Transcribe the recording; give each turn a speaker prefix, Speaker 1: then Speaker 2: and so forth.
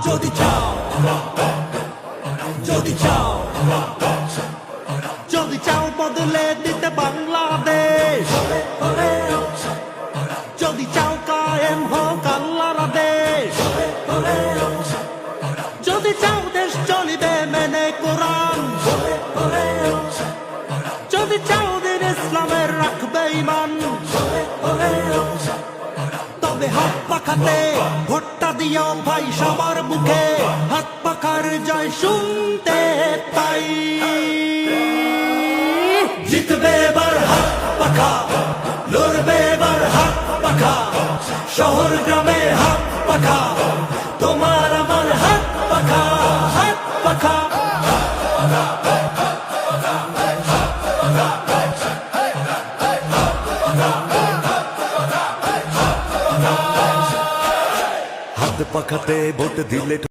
Speaker 1: যদি চাও, যদি চাও, যদি চাও বদলে দিতে বাংলাদেশ, যদি চাও কায়েম হোক আল্লাহর আদেশ, যদি চাও দেশ চলিবে মেনে কোরআন, যদি চাও দিন ইসলামের রাখবে ঈমান, তবে হাত পাখাতে ভোটটা দিও ভাই সবার মুখে, হাত পাখার জয় শুনতে পাই। জিতবে এবার হাত পাখা, লড়বে এবার হাত পাখা, শহর গ্রামে হাত পাখা, তোমার আমার হাত পাখা, হাত পাখা। হাত পাখাতে ভোট দিলে